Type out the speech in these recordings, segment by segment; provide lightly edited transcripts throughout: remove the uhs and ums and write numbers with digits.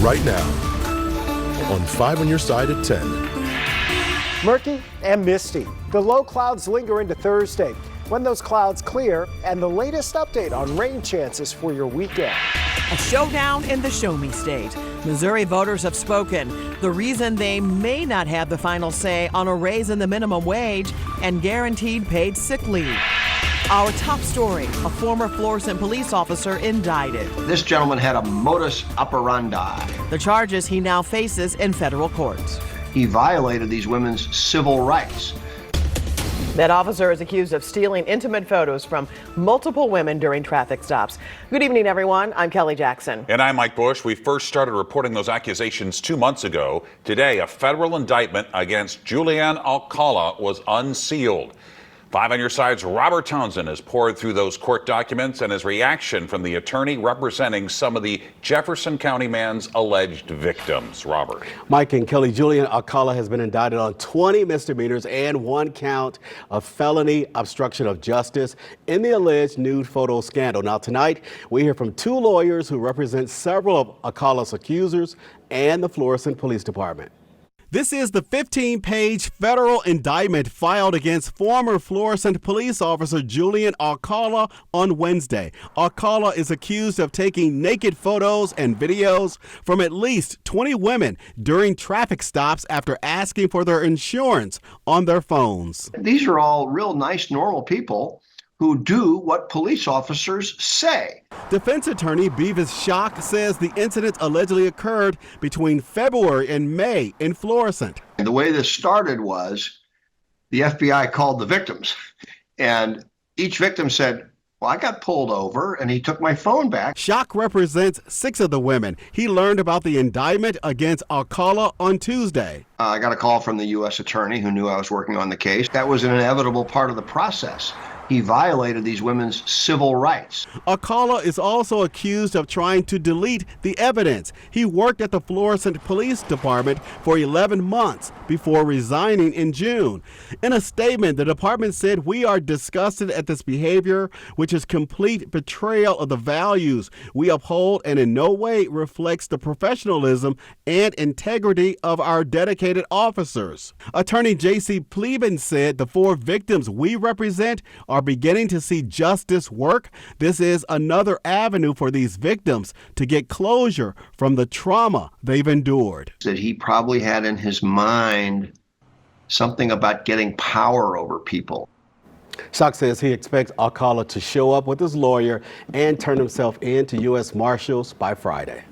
right now on 5 on Your Side at 10. Murky and misty. The low clouds linger into Thursday. When those clouds clear, and the latest update on rain chances for your weekend. A showdown in the Show Me State. Missouri voters have spoken. The reason they may not have the final say on a raise in the minimum wage and guaranteed paid sick leave. Our top story, a former Florissant police officer indicted. This gentleman had a modus operandi. The charges he now faces in federal court. He violated these women's civil rights. That officer is accused of stealing intimate photos from multiple women during traffic stops. Good evening, everyone. I'm Kelly Jackson. And I'm Mike Bush. We first started reporting those accusations 2 months ago. Today, a federal indictment against Julianne Alcala was unsealed. 5 on Your Side's Robert Townsend has poured through those court documents and his reaction from the attorney representing some of the Jefferson County man's alleged victims. Robert. Mike and Kelly, Julianne Alcala has been indicted on 20 misdemeanors and 1 count of felony obstruction of justice in the alleged nude photo scandal. Now tonight, we hear from 2 lawyers who represent several of Alcala's accusers and the Florissant Police Department. This is the 15-page federal indictment filed against former Florissant police officer Julianne Alcala on Wednesday. Alcala is accused of taking naked photos and videos from at least 20 women during traffic stops after asking for their insurance on their phones. These are all real nice, normal people who do what police officers say. Defense attorney Beavis Schock says the incident allegedly occurred between February and May in Florissant. And the way this started was the FBI called the victims, and each victim said, well, I got pulled over and he took my phone back. Schock represents 6 of the women. He learned about the indictment against Alcala on Tuesday. I got a call from the U.S. attorney who knew I was working on the case. That was an inevitable part of the process. He violated these women's civil rights. Alcala is also accused of trying to delete the evidence. He worked at the Florissant Police Department for 11 months before resigning in June. In a statement, the department said, "We are disgusted at this behavior, which is complete betrayal of the values we uphold and in no way reflects the professionalism and integrity of our dedicated officers." Attorney J.C. Pleben said the 4 victims we represent are beginning to see justice work. This is another avenue for these victims to get closure from the trauma they've endured. That he probably had in his mind something about getting power over people. Schock says he expects Alcala to show up with his lawyer and turn himself in to U.S. Marshals by Friday.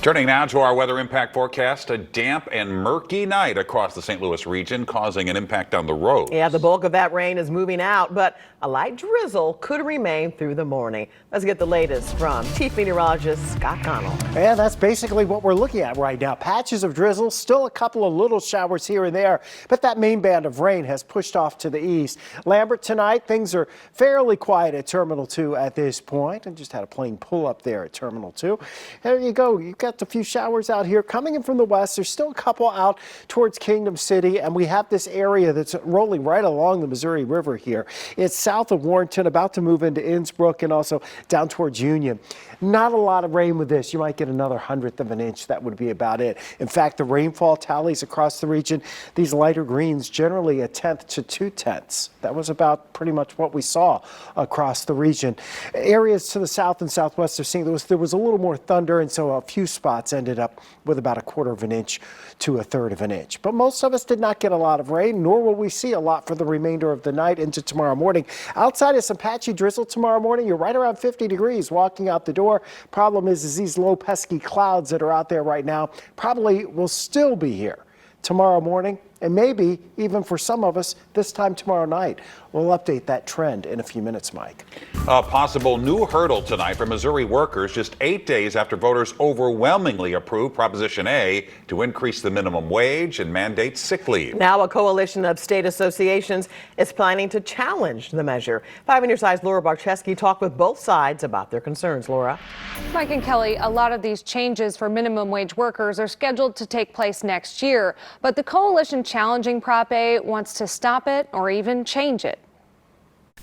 Turning now to our weather impact forecast, a damp and murky night across the St. Louis region, causing an impact on the roads. Yeah, the bulk of that rain is moving out, but a light drizzle could remain through the morning. Let's get the latest from Chief Meteorologist Scott Connell. And that's basically what we're looking at right now. Patches of drizzle, still a couple of little showers here and there, but that main band of rain has pushed off to the east. Lambert, tonight, things are fairly quiet at Terminal 2 at this point. I just had a plane pull up there at Terminal 2. There you go. You've got a few showers out here coming in from the west. There's still a couple out towards Kingdom City, and we have this area that's rolling right along the Missouri River here. It's south of Warrenton, about to move into Innsbrook and also down towards Union. Not a lot of rain with this. You might get another 1/100 of an inch. That would be about it. In fact, the rainfall tallies across the region, these lighter greens, generally 1/10 to 2/10. That was about pretty much what we saw across the region. Areas to the south and southwest of St. Louis, there was a little more thunder, and so a few spots ended up with about 1/4 of an inch to 1/3 of an inch. But most of us did not get a lot of rain, nor will we see a lot for the remainder of the night into tomorrow morning. Outside of some patchy drizzle tomorrow morning, you're right around 50 degrees walking out the door. Problem is these low pesky clouds that are out there right now probably will still be here tomorrow morning, and maybe even for some of us this time tomorrow night. We'll update that trend in a few minutes, Mike. A possible new hurdle tonight for Missouri workers just 8 days after voters overwhelmingly approved Proposition A to increase the minimum wage and mandate sick leave. Now a coalition of state associations is planning to challenge the measure. 5 on Your Side's Laura Barcheski talked with both sides about their concerns. Laura. Mike and Kelly, a lot of these changes for minimum wage workers are scheduled to take place next year, but the coalition challenging Prop A wants to stop it or even change it.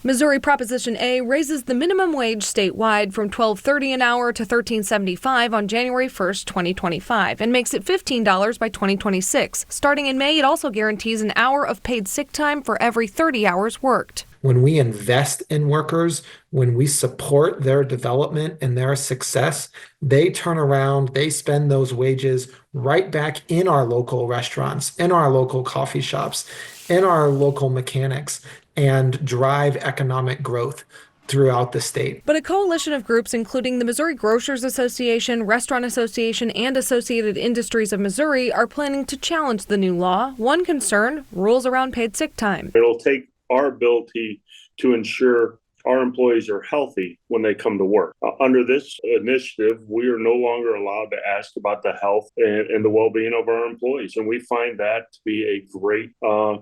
Missouri Proposition A raises the minimum wage statewide from $12.30 an hour to $13.75 on January 1st, 2025, and makes it $15 by 2026. Starting in May, it also guarantees an hour of paid sick time for every 30 hours worked. When we invest in workers, when we support their development and their success, they turn around, they spend those wages right back in our local restaurants, in our local coffee shops, in our local mechanics, and drive economic growth throughout the state. But a coalition of groups, including the Missouri Grocers Association, Restaurant Association, and Associated Industries of Missouri, are planning to challenge the new law. One concern, rules around paid sick time. It'll take our ability to ensure our employees are healthy when they come to work. Under this initiative, we are no longer allowed to ask about the health and the well-being of our employees, and we find that to be a great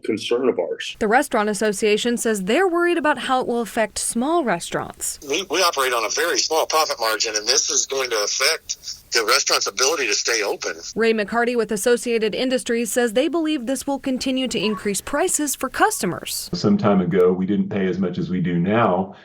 concern of ours. The Restaurant Association says they're worried about how it will affect small restaurants. We operate on a very small profit margin, and this is going to affect the restaurant's ability to stay open. Ray McCarty with Associated Industries says they believe this will continue to increase prices for customers. Some time ago, we didn't pay as much as we do now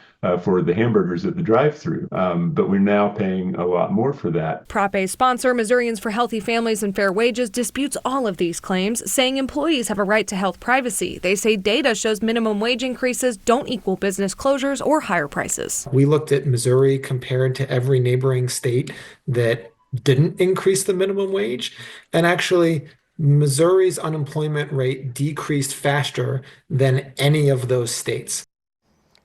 for the hamburgers at the drive-thru, but we're now paying a lot more for that. Prop A sponsor, Missourians for Healthy Families and Fair Wages, disputes all of these claims, saying employees have a right to health privacy. They say data shows minimum wage increases don't equal business closures or higher prices. We looked at Missouri compared to every neighboring state that didn't increase the minimum wage, and actually Missouri's unemployment rate decreased faster than any of those states.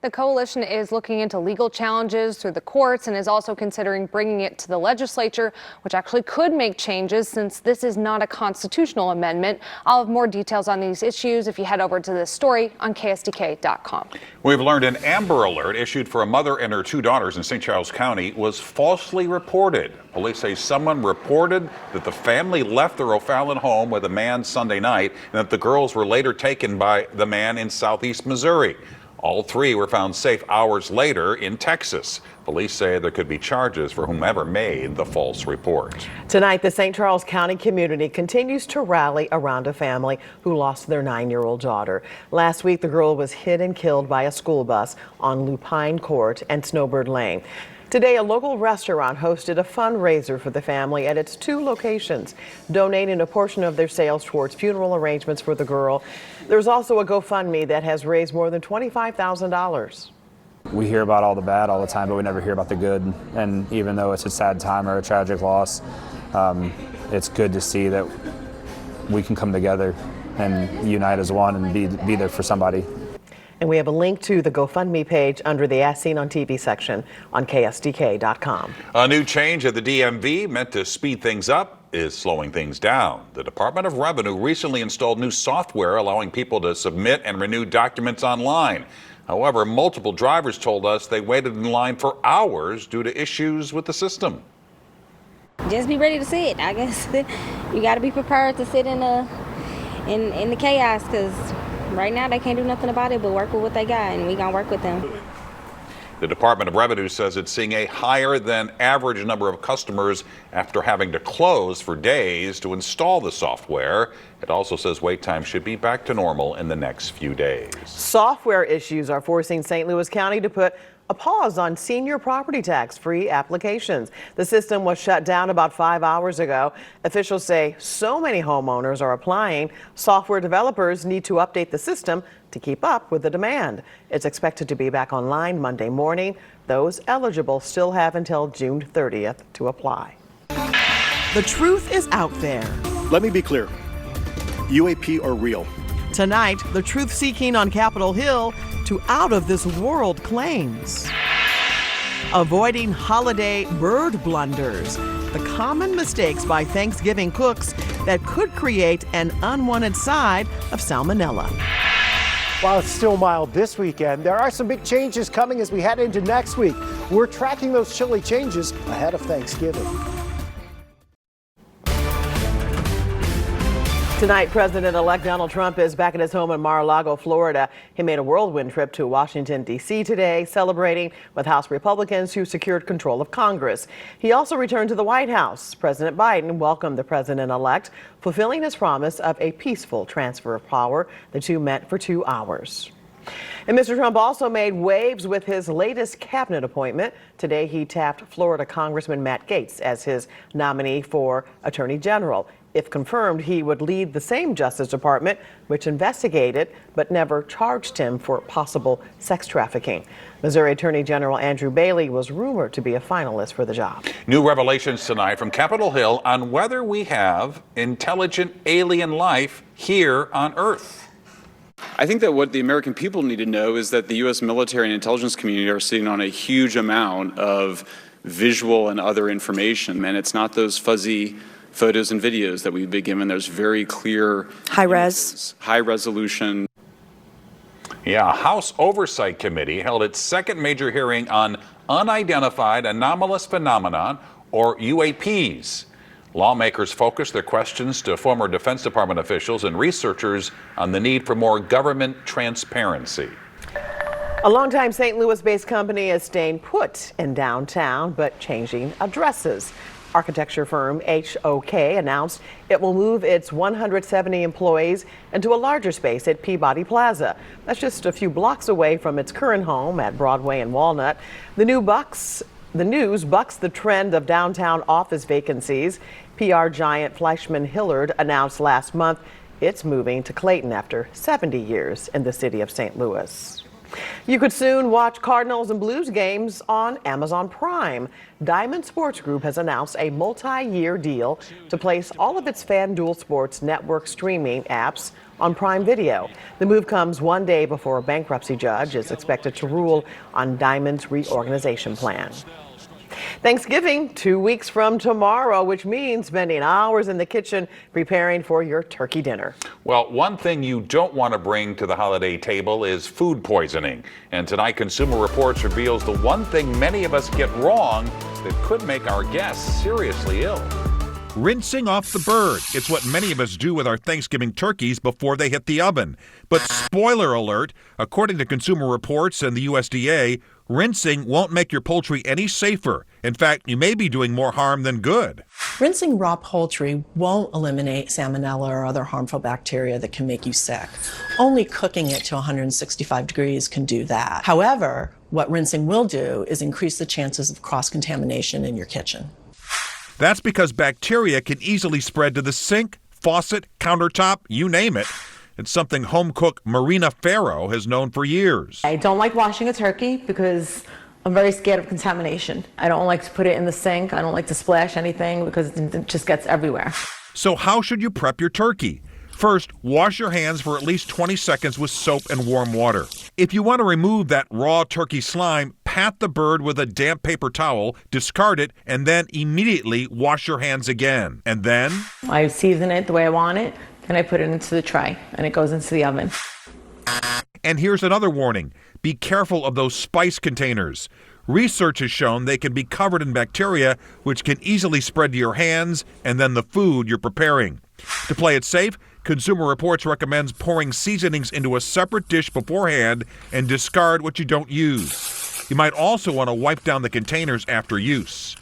The coalition is looking into legal challenges through the courts and is also considering bringing it to the legislature, which actually could make changes since this is not a constitutional amendment. I'll have more details on these issues if you head over to this story on KSDK.com. We've learned an Amber Alert issued for a mother and her two daughters in St. Charles County was falsely reported. Police say someone reported that the family left their O'Fallon home with a man Sunday night and that the girls were later taken by the man in southeast Missouri. All three were found safe hours later in Texas. Police say there could be charges for whomever made the false report. Tonight, the St. Charles County community continues to rally around a family who lost their 9-year-old daughter. Last week, the girl was hit and killed by a school bus on Lupine Court and Snowbird Lane. Today, a local restaurant hosted a fundraiser for the family at its 2 locations, donating a portion of their sales towards funeral arrangements for the girl. There's also a GoFundMe that has raised more than $25,000. We hear about all the bad all the time, but we never hear about the good. And even though it's a sad time or a tragic loss, it's good to see that we can come together and unite as one and be there for somebody. And we have a link to the GoFundMe page under the As Seen on TV section on KSDK.com. A new change at the DMV meant to speed things up is slowing things down. The Department of Revenue recently installed new software allowing people to submit and renew documents online. However, multiple drivers told us they waited in line for hours due to issues with the system. Just be ready to sit, I guess. You got to be prepared to sit in the chaos, because right now they can't do nothing about it but work with what they got, and we gonna work with them. The Department of Revenue says it's seeing a higher than average number of customers after having to close for days to install the software. It also says wait time should be back to normal in the next few days. Software issues are forcing St. Louis County to put a pause on senior property tax free applications. The system was shut down about 5 hours ago. Officials say so many homeowners are applying, software developers need to update the system to keep up with the demand. It's expected to be back online Monday morning. Those eligible still have until June 30th to apply. The truth is out there. Let me be clear. UAP are real. Tonight, the truth-seeking on Capitol Hill to out-of-this-world claims. Avoiding holiday bird blunders, the common mistakes by Thanksgiving cooks that could create an unwanted side of salmonella. While it's still mild this weekend, there are some big changes coming as we head into next week. We're tracking those chilly changes ahead of Thanksgiving. Tonight, President-elect Donald Trump is back at his home in Mar-a-Lago, Florida. He made a whirlwind trip to Washington, D.C. today, celebrating with House Republicans who secured control of Congress. He also returned to the White House. President Biden welcomed the president-elect, fulfilling his promise of a peaceful transfer of power. The two met for 2 hours. And Mr. Trump also made waves with his latest cabinet appointment. Today, he tapped Florida Congressman Matt Gaetz as his nominee for Attorney General. If confirmed, he would lead the same Justice Department, which investigated but never charged him for possible sex trafficking. Missouri Attorney General Andrew Bailey was rumored to be a finalist for the job. New revelations tonight from Capitol Hill on whether we have intelligent alien life here on Earth. I think that what the American people need to know is that the U.S. military and intelligence community are sitting on a huge amount of visual and other information, and it's not those fuzzy photos and videos that we've been given. There's very clear high resolution. Yeah, House Oversight Committee held its second major hearing on unidentified anomalous phenomenon, or UAPs. Lawmakers focused their questions to former Defense Department officials and researchers on the need for more government transparency. A longtime St. Louis-based company is staying put in downtown, but changing addresses. Architecture firm HOK announced it will move its 170 employees into a larger space at Peabody Plaza. That's just a few blocks away from its current home at Broadway and Walnut. The news bucks the trend of downtown office vacancies. PR giant Fleischman Hillard announced last month it's moving to Clayton after 70 years in the city of St. Louis. You could soon watch Cardinals and Blues games on Amazon Prime. Diamond Sports Group has announced a multi-year deal to place all of its FanDuel Sports Network streaming apps on Prime Video. The move comes one day before a bankruptcy judge is expected to rule on Diamond's reorganization plan. Thanksgiving 2 weeks from tomorrow, which means spending hours in the kitchen preparing for your turkey dinner. Well, one thing you don't want to bring to the holiday table is food poisoning. And tonight, Consumer Reports reveals the one thing many of us get wrong that could make our guests seriously ill. Rinsing off the bird. It's what many of us do with our Thanksgiving turkeys before they hit the oven. But spoiler alert, according to Consumer Reports and the USDA, rinsing won't make your poultry any safer. In fact, you may be doing more harm than good. Rinsing raw poultry won't eliminate salmonella or other harmful bacteria that can make you sick. Only cooking it to 165 degrees can do that. However, what rinsing will do is increase the chances of cross-contamination in your kitchen. That's because bacteria can easily spread to the sink, faucet, countertop, you name it. It's something home cook Marina Farrow has known for years. I don't like washing a turkey because I'm very scared of contamination. I don't like to put it in the sink. I don't like to splash anything because it just gets everywhere. So how should you prep your turkey? First, wash your hands for at least 20 seconds with soap and warm water. If you want to remove that raw turkey slime, pat the bird with a damp paper towel, discard it, and then immediately wash your hands again. And then I season it the way I want it, and I put it into the tray, and it goes into the oven. And here's another warning. Be careful of those spice containers. Research has shown they can be covered in bacteria, which can easily spread to your hands and then the food you're preparing. To play it safe, Consumer Reports recommends pouring seasonings into a separate dish beforehand and discard what you don't use. You might also want to wipe down the containers after use.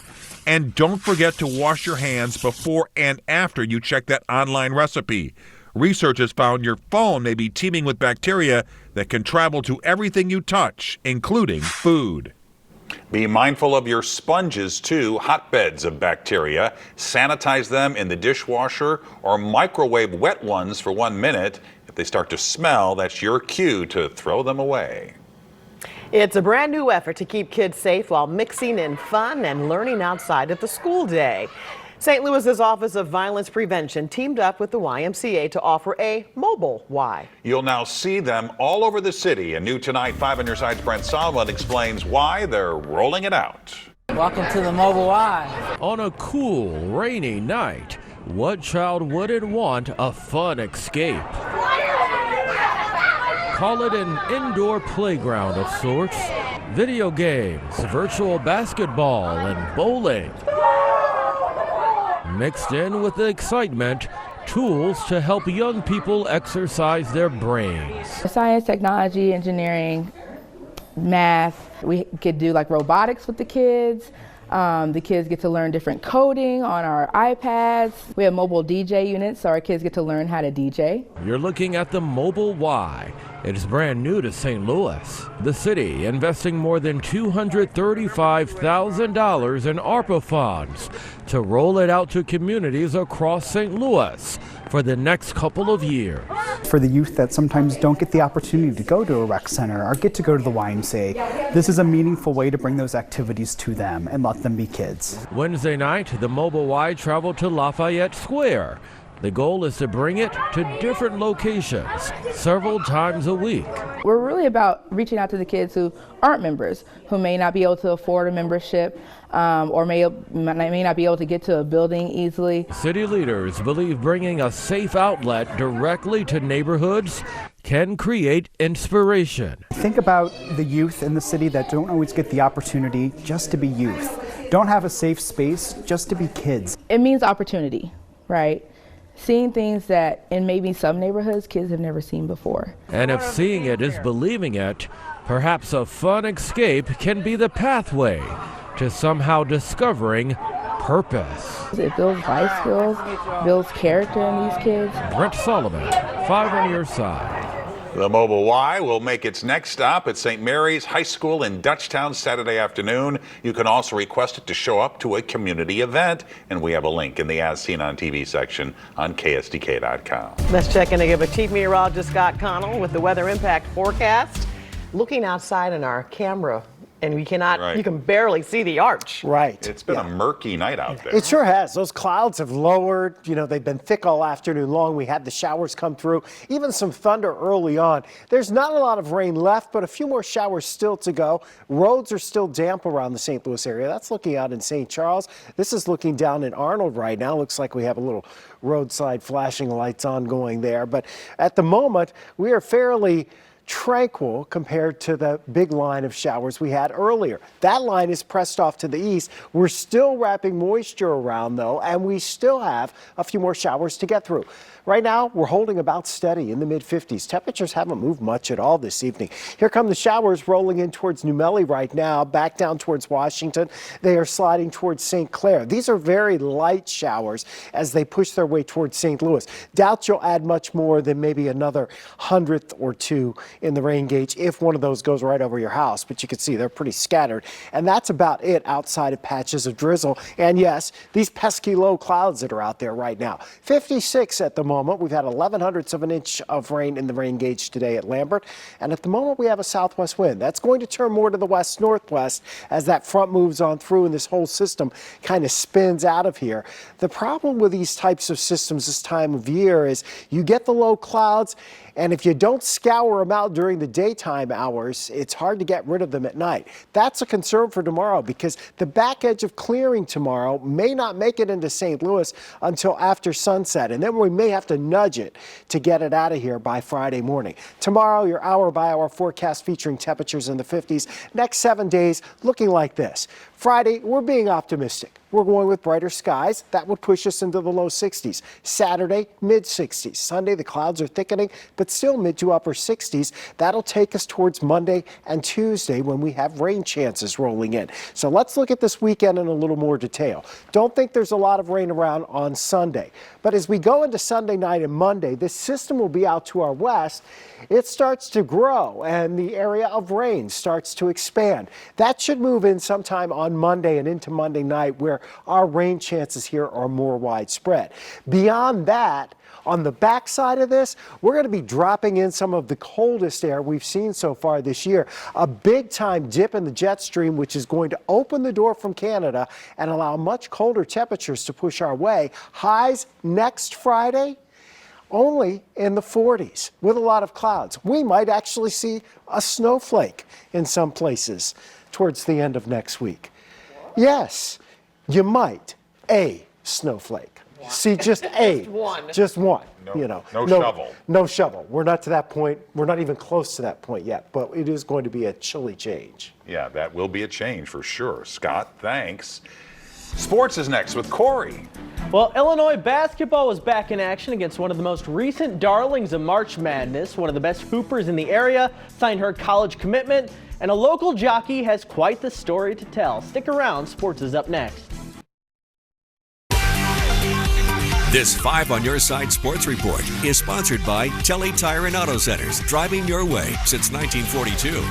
And don't forget to wash your hands before and after you check that online recipe. Research has found your phone may be teeming with bacteria that can travel to everything you touch, including food. Be mindful of your sponges, too. Hotbeds of bacteria. Sanitize them in the dishwasher or microwave wet ones for 1 minute. If they start to smell, that's your cue to throw them away. It's a brand new effort to keep kids safe while mixing in fun and learning outside of the school day. St. Louis's Office of Violence Prevention teamed up with the YMCA to offer a mobile Y. You'll now see them all over the city. And new tonight, 5 on Your Side's Brent Solomon explains why they're rolling it out. Welcome to the Mobile Y. On a cool, rainy night, what child wouldn't want a fun escape? Call it an indoor playground of sorts. Video games, virtual basketball, and bowling. Mixed in with the excitement, tools to help young people exercise their brains. Science, technology, engineering, math. We could do like robotics with the kids, The kids get to learn different coding on our iPads. We have mobile DJ units, so our kids get to learn how to DJ. You're looking at the Mobile Y. It is brand new to St. Louis. The city investing more than $235,000 in ARPA funds to roll it out to communities across St. Louis for the next couple of years. For the youth that sometimes don't get the opportunity to go to a rec center or get to go to the YMCA, this is a meaningful way to bring those activities to them and let them be kids. Wednesday night, the Mobile Y traveled to Lafayette Square. The goal is to bring it to different locations several times a week. We're really about reaching out to the kids who aren't members, who may not be able to afford a membership or may not be able to get to a building easily. City leaders believe bringing a safe outlet directly to neighborhoods can create inspiration. Think about the youth in the city that don't always get the opportunity just to be youth, don't have a safe space just to be kids. It means opportunity, right? Seeing things that in maybe some neighborhoods kids have never seen before. And if seeing it is believing it, perhaps a fun escape can be the pathway to somehow discovering purpose. It builds life skills, builds character in these kids. Brent Sullivan, 5 on your side. The Mobile Y will make its next stop at St. Mary's High School in Dutchtown Saturday afternoon. You can also request it to show up to a community event, and we have a link in the As Seen on TV section on KSDK.com. Let's check in to give a Chief Meteorologist Scott Connell with the weather impact forecast. Looking outside in our camera, and we cannot, you can barely see the arch. Right. It's been a murky night out there. It sure has. Those clouds have lowered. You know, they've been thick all afternoon long. We had the showers come through, even some thunder early on. There's not a lot of rain left, but a few more showers still to go. Roads are still damp around the St. Louis area. That's looking out in St. Charles. This is looking down in Arnold right now. Looks like we have a little roadside flashing lights on going there. But at the moment, we are fairly tranquil compared to the big line of showers we had earlier. That line is pressed off to the east. We're still wrapping moisture around though, and we still have a few more showers to get through. Right now, we're holding about steady in the mid-50s. Temperatures haven't moved much at all this evening. Here come the showers rolling in towards New Melle right now, back down towards Washington. They are sliding towards St. Clair. These are very light showers as they push their way towards St. Louis. Doubt you'll add much more than maybe another 100th or two in the rain gauge if one of those goes right over your house. But you can see they're pretty scattered. And that's about it outside of patches of drizzle. And yes, these pesky low clouds that are out there right now. 56 at the moment. We've had 0.11 of an inch of rain in the rain gauge today at Lambert, and at the moment we have a southwest wind. That's going to turn more to the west-northwest as that front moves on through and this whole system kind of spins out of here. The problem with these types of systems this time of year is you get the low clouds, and if you don't scour them out during the daytime hours, it's hard to get rid of them at night. That's a concern for tomorrow because the back edge of clearing tomorrow may not make it into St. Louis until after sunset, and then we may have to nudge it to get it out of here by Friday morning. Tomorrow, your hour-by-hour forecast featuring temperatures in the 50s. Next 7 days looking like this. Friday, we're being optimistic. We're going with brighter skies. That would push us into the low 60s. Saturday, mid-60s. Sunday, the clouds are thickening, but still mid to upper 60s. That'll take us towards Monday and Tuesday when we have rain chances rolling in. So let's look at this weekend in a little more detail. Don't think there's a lot of rain around on Sunday. But as we go into Sunday night and Monday, this system will be out to our west. It starts to grow and the area of rain starts to expand. That should move in sometime on Monday and into Monday night where our rain chances here are more widespread. Beyond that, on the backside of this, we're going to be dropping in some of the coldest air we've seen so far this year. A big time dip in the jet stream, which is going to open the door from Canada and allow much colder temperatures to push our way. Highs next Friday, only in the 40s with a lot of clouds. We might actually see a snowflake in some places towards the end of next week. Yes, you might. A snowflake. See, just a. Just one. No shovel. No shovel. We're not to that point. We're not even close to that point yet, but it is going to be a chilly change. Yeah, that will be a change for sure. Scott, thanks. Sports is next with Corey. Well, Illinois basketball was back in action against one of the most recent darlings of March Madness. One of the best hoopers in the area signed her college commitment, and a local jockey has quite the story to tell. Stick around, sports is up next. This 5 on Your Side Sports Report is sponsored by Telly Tire and Auto Centers, driving your way since 1942.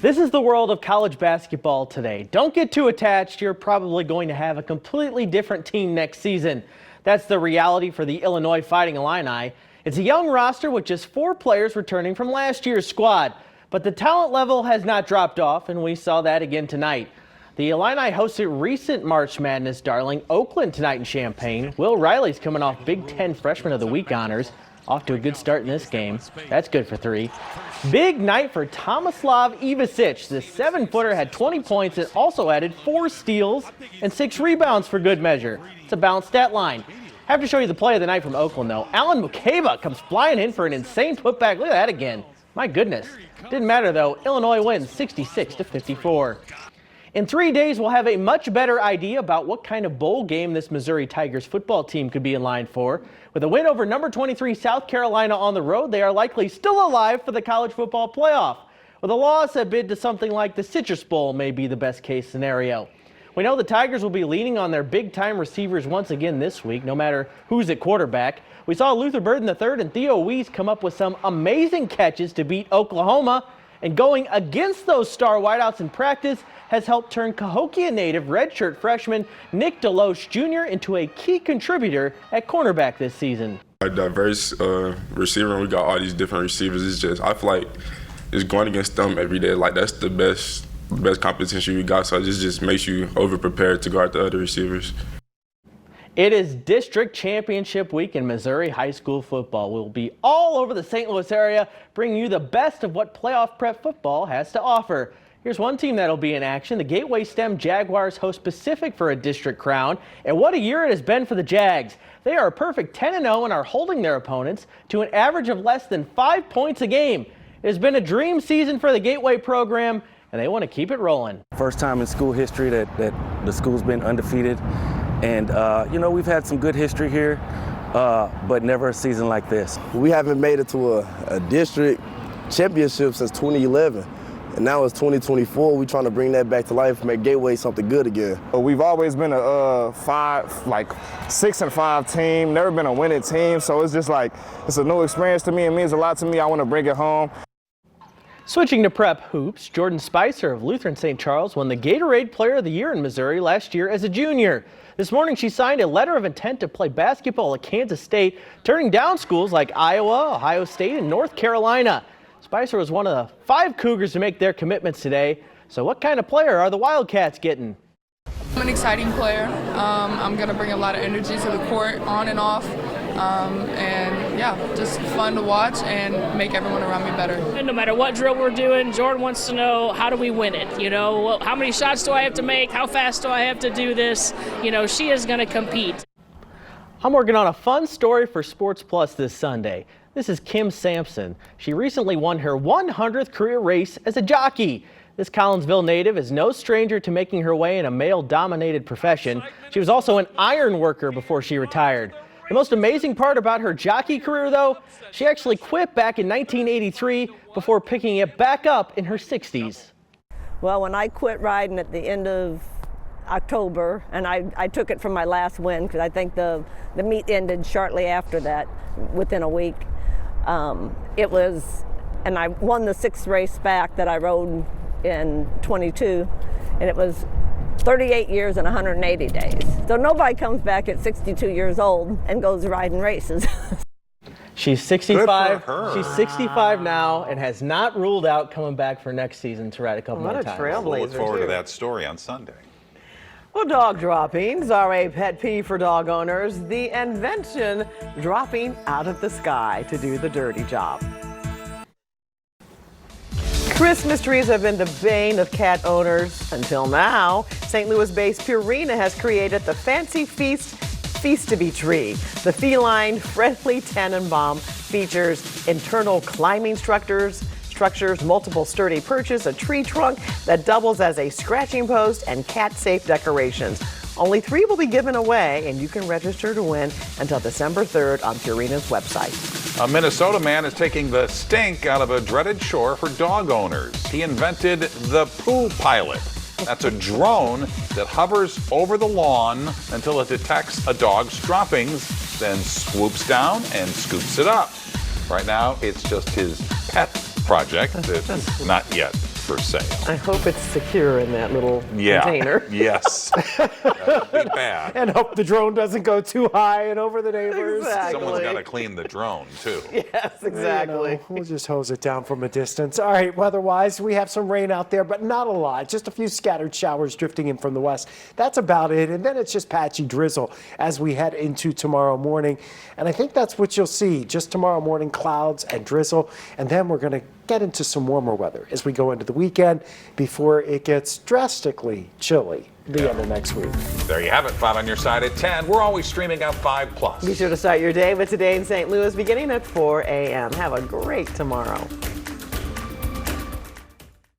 This is the world of college basketball today. Don't get too attached. You're probably going to have a completely different team next season. That's the reality for the Illinois Fighting Illini. It's a young roster with just 4 players returning from last year's squad. But the talent level has not dropped off, and we saw that again tonight. The Illini hosted recent March Madness darling Oakland tonight in Champaign. Will Riley's coming off Big Ten Freshman of the Week honors. Off to a good start in this game. That's good for 3. Big night for Tomislav Ivicic. The 7-footer had 20 points and also added 4 steals and 6 rebounds for good measure. It's a balanced stat line. I have to show you the play of the night from Oakland, though. Alan Mukeba comes flying in for an insane putback. Look at that again. My goodness. Didn't matter, though. Illinois wins 66-54. In 3 days, we'll have a much better idea about what kind of bowl game this Missouri Tigers football team could be in line for. With a win over number 23 South Carolina on the road, they are likely still alive for the college football playoff. With a loss, a bid to something like the Citrus Bowl may be the best case scenario. We know the Tigers will be leaning on their big-time receivers once again this week, no matter who's at quarterback. We saw Luther Burden III and Theo Weiss come up with some amazing catches to beat Oklahoma, and going against those star wideouts in practice has helped turn Cahokia native redshirt freshman Nick DeLoach Jr. into a key contributor at cornerback this season. A diverse receiver, and we got all these different receivers. It's just, I feel like it's going against them every day. Like, that's the best competition we got, so it just makes you over-prepared to guard the other receivers. It is district championship week in Missouri high school football. We'll be all over the St. Louis area, bringing you the best of what playoff prep football has to offer. Here's one team that'll be in action. The Gateway STEM Jaguars host Pacific for a district crown. And what a year it has been for the Jags. They are a perfect 10-0 and are holding their opponents to an average of less than 5 points a game. It has been a dream season for the Gateway program, and they want to keep it rolling. First time in school history that the school's been undefeated. And, we've had some good history here, but never a season like this. We haven't made it to a district championship since 2011. And now it's 2024. We're trying to bring that back to life, make Gateway something good again. We've always been a 6-5 team, never been a winning team. So it's just like, it's a new experience to me. It means a lot to me. I want to bring it home. Switching to prep hoops, Jordan Spicer of Lutheran St. Charles won the Gatorade Player of the Year in Missouri last year as a junior. This morning, she signed a letter of intent to play basketball at Kansas State, turning down schools like Iowa, Ohio State, and North Carolina. Spicer was one of the 5 Cougars to make their commitments today. So what kind of player are the Wildcats getting? I'm an exciting player. I'm going to bring a lot of energy to the court, on and off. Just fun to watch and make everyone around me better. And no matter what drill we're doing, Jordan wants to know, how do we win it? How many shots do I have to make? How fast do I have to do this? She is going to compete. I'm working on a fun story for Sports Plus this Sunday. This is Kim Sampson. She recently won her 100th career race as a jockey. This Collinsville native is no stranger to making her way in a male-dominated profession. She was also an iron worker before she retired. The most amazing part about her jockey career, though, she actually quit back in 1983 before picking it back up in her 60s. Well, when I quit riding at the end of October, and I took it from my last win because I think the meet ended shortly after that, within a week. And I won the 6th race back that I rode in 22, and it was 38 years and 180 days. So nobody comes back at 62 years old and goes riding races. She's 65. She's 65 now and has not ruled out coming back for next season to ride a couple more times. We'll look forward to that story on Sunday. Well, dog droppings are a pet peeve for dog owners. The invention dropping out of the sky to do the dirty job. Christmas trees have been the bane of cat owners until now. St. Louis-based Purina has created the Fancy Feast-to-Be tree. The feline friendly Tannenbaum features internal climbing structures, multiple sturdy perches, a tree trunk that doubles as a scratching post, and cat-safe decorations. Only 3 will be given away, and you can register to win until December 3rd on Purina's website. A Minnesota man is taking the stink out of a dreaded chore for dog owners. He invented the Poo Pilot. That's a drone that hovers over the lawn until it detects a dog's droppings, then swoops down and scoops it up. Right now, it's just his pet project that's not yet for sale. I hope it's secure in that little container. Yes. That'd be bad. And hope the drone doesn't go too high and over the neighbors. Exactly. Someone's got to clean the drone, too. Yes, exactly. You know, we'll just hose it down from a distance. All right, weather-wise, we have some rain out there, but not a lot. Just a few scattered showers drifting in from the west. That's about it. And then it's just patchy drizzle as we head into tomorrow morning. And I think that's what you'll see. Just tomorrow morning, clouds and drizzle. And then we're going to get into some warmer weather as we go into the weekend before it gets drastically chilly the end of next week. There you have it, 5 on your side at 10. We're always streaming out 5+. Be sure to start your day with Today in St. Louis beginning at 4 a.m. Have a great tomorrow.